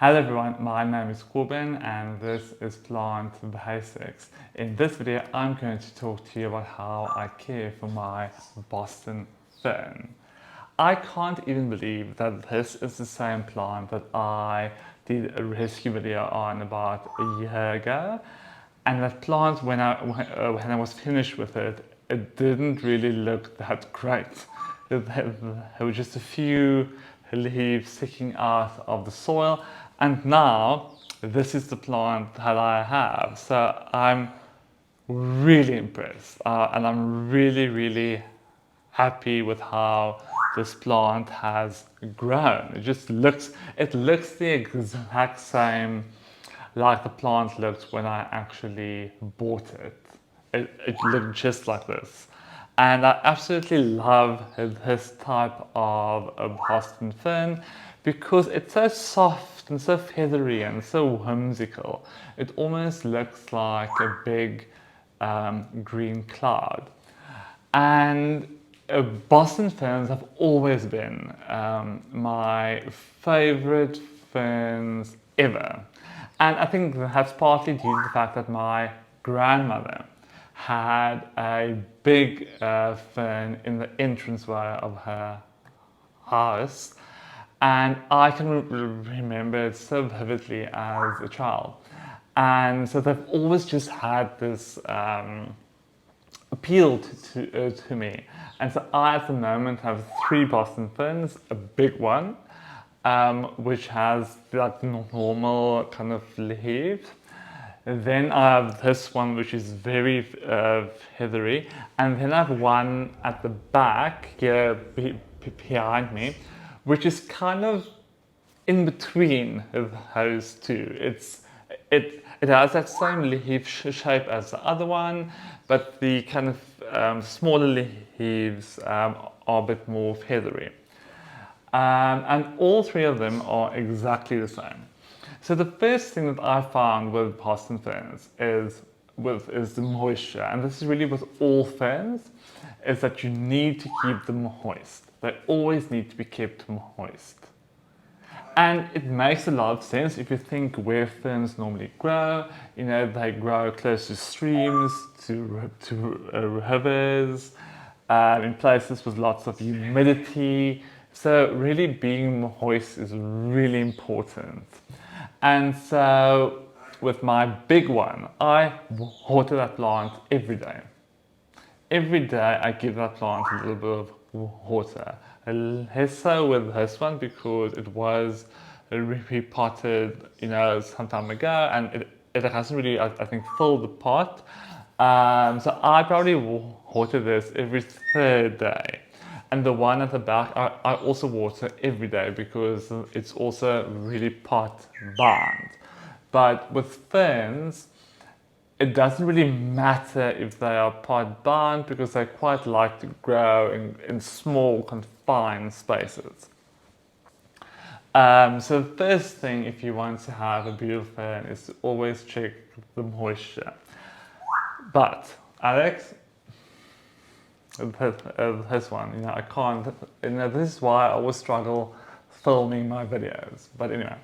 Hello everyone, my name is Corbin and this is Plant Basics. In this video I'm going to talk to you about how I care for my Boston Fern. I can't even believe that this is the same plant that I did a rescue video on about a year ago, and that plant when I was finished with it, it didn't really look that great. There were just a few leaves sticking out of the soil, and now this is the plant that I have. So I'm really impressed, and I'm really happy with how this plant has grown. It looks the exact same like the plant looked when I actually bought it. It looked just like this. And I absolutely love this type of Boston Fern because it's so soft and so feathery and so whimsical. It almost looks like a big green cloud. And Boston ferns have always been my favorite ferns ever. And I think that's partly due to the fact that my grandmother had a big fern in the entranceway of her house, and I can remember it so vividly as a child. And so they've always just had this appeal to me. And so I at the moment have 3 Boston ferns, a big one, which has like the normal kind of leaves. Then I have this one which is very feathery, and then I have one at the back here behind me, which is kind of in between those two. It has that same leaf shape as the other one, but the kind of smaller leaves are a bit more feathery. And all 3 of them are exactly the same. So the first thing that I found with Boston ferns is the moisture, and this is really with all ferns, is that you need to keep them moist. They always need to be kept moist. And it makes a lot of sense if you think where ferns normally grow. You know, they grow close to streams, to rivers, in places with lots of humidity. So really being moist is really important. And so with my big one, I water that plant every day. Every day I give that plant a little bit of water. Less so with this one because it was repotted, some time ago, and it hasn't really, I think, filled the pot. So I probably water this every 3rd day. And the one at the back, I also water every day because it's also really pot bound. But with ferns, it doesn't really matter if they are pot bound because they quite like to grow in small confined spaces. So the first thing if you want to have a beautiful fern is to always check the moisture. But Alex, this one, I can't, this is why I always struggle filming my videos. But anyway,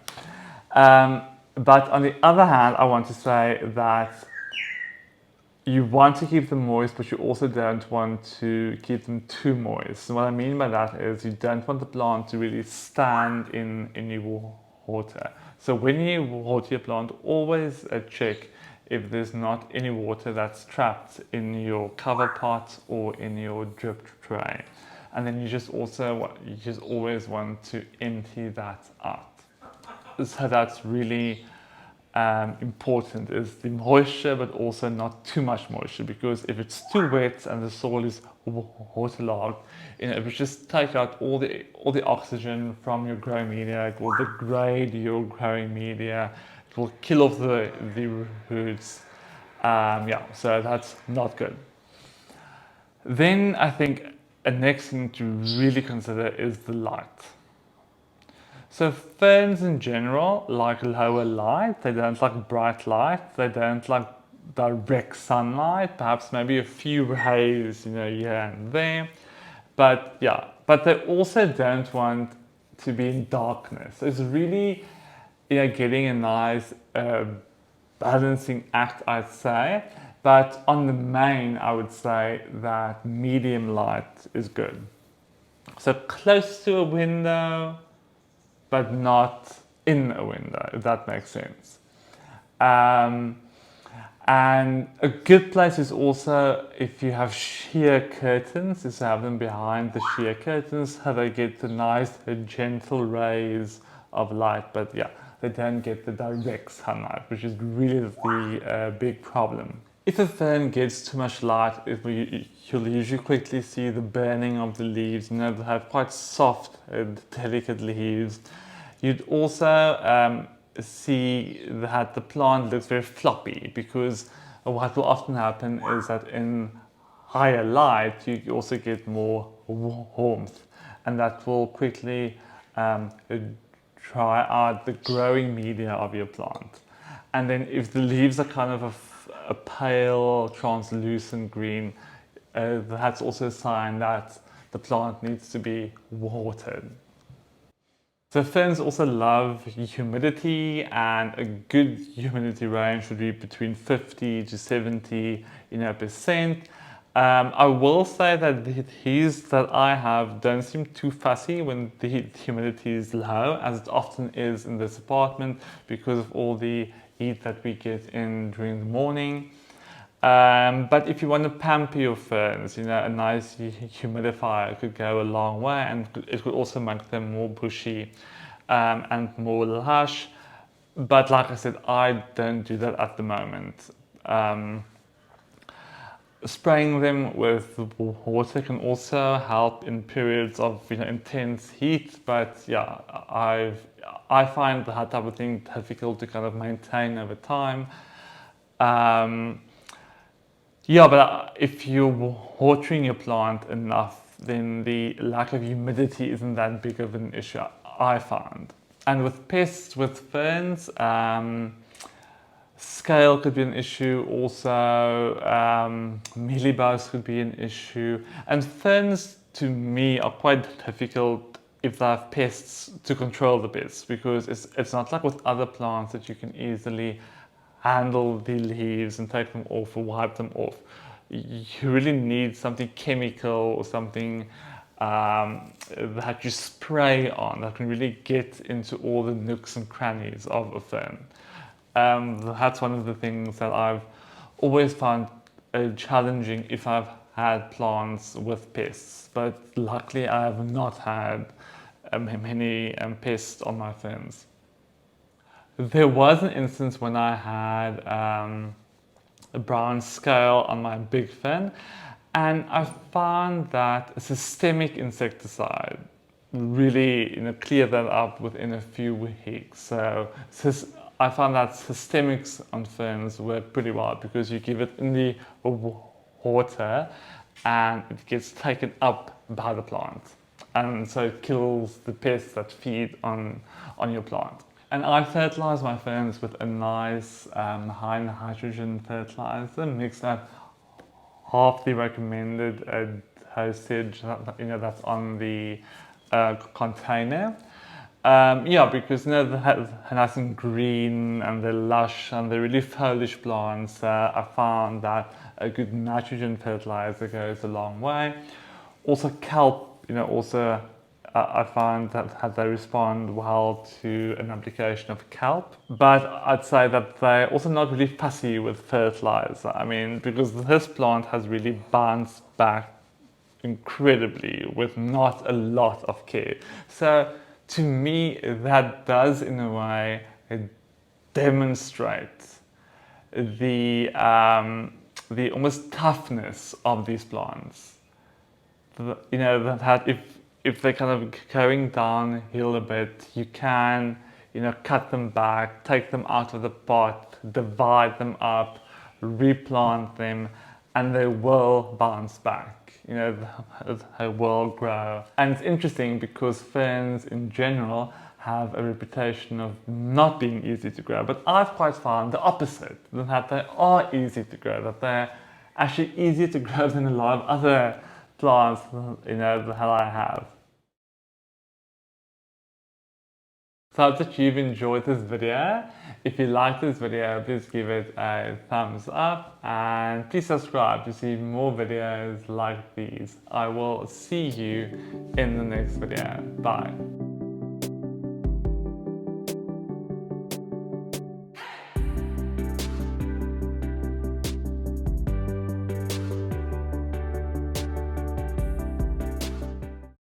but on the other hand, I want to say that you want to keep them moist, but you also don't want to keep them too moist. And what I mean by that is you don't want the plant to really stand in your water. So when you water your plant, always check if there's not any water that's trapped in your cover pot or in your drip tray. And then you just always want to empty that out. So that's really important, is the moisture, but also not too much moisture, because if it's too wet and the soil is waterlogged, it will just take out all the oxygen from your growing media. It will degrade your growing media. It will kill off the roots. So that's not good. Then I think a next thing to really consider is the light. So ferns in general like lower light. They don't like bright light. They don't like direct sunlight. Perhaps maybe a few rays, here and there. But they also don't want to be in darkness. It's really getting a nice balancing act, I'd say. But on the main, I would say that medium light is good. So close to a window, but not in a window, if that makes sense. Um, and a good place is also if you have sheer curtains, is to have them behind the sheer curtains, how they get the nice gentle rays of light, but yeah, they don't get the direct sunlight, which is really the big problem. If a fern gets too much light, you'll usually quickly see the burning of the leaves. They have quite soft, delicate leaves. You'd also see that the plant looks very floppy, because what will often happen is that in higher light you also get more warmth, and that will quickly dry out the growing media of your plant. And then if the leaves are kind of a pale translucent green, that's also a sign that the plant needs to be watered. So ferns also love humidity, and a good humidity range should be between 50 to 70 percent. I will say that the trees that I have don't seem too fussy when the humidity is low, as it often is in this apartment because of all the heat that we get in during the morning. But if you want to pamper your ferns, a nice humidifier could go a long way, and it could also make them more bushy and more lush. But like I said, I don't do that at the moment. Spraying them with water can also help in periods of intense heat, but yeah, I find that type of thing difficult to kind of maintain over time. Yeah, but if you're watering your plant enough, then the lack of humidity isn't that big of an issue, I found. And with pests, with ferns, scale could be an issue. Also, mealybugs could be an issue. And ferns, to me, are quite difficult if they have pests to control the pests, because it's not like with other plants that you can easily handle the leaves and take them off or wipe them off. You really need something chemical or something that you spray on that can really get into all the nooks and crannies of a fern. That's one of the things that I've always found challenging if I've had plants with pests, but luckily I have not had many pests on my ferns. There was an instance when I had a brown scale on my big fern, and I found that a systemic insecticide really cleared that up within a few weeks. So I found that systemics on ferns work pretty well, because you give it in the water and it gets taken up by the plant, and so it kills the pests that feed on your plant. And I fertilize my ferns with a nice high nitrogen fertilizer, mixed at half the recommended dosage that's on the container. Yeah, because they're nice and green and they're lush and they're really foliage plants. I found that a good nitrogen fertilizer goes a long way. Also kelp, also I find that they respond well to an application of kelp. But I'd say that they're also not really fussy with fertilizer. I mean, because this plant has really bounced back incredibly with not a lot of care. So to me, that does in a way demonstrate the almost toughness of these plants. That if they're kind of going downhill a bit, you can cut them back, take them out of the pot, divide them up, replant them, and they will bounce back. They will grow. And it's interesting because ferns in general have a reputation of not being easy to grow, but I've quite found the opposite, that they are easy to grow, that they're actually easier to grow than a lot of other plants that I have. So I hope that you've enjoyed this video. If you like this video, please give it a thumbs up and please subscribe to see more videos like these. I will see you in the next video. Bye.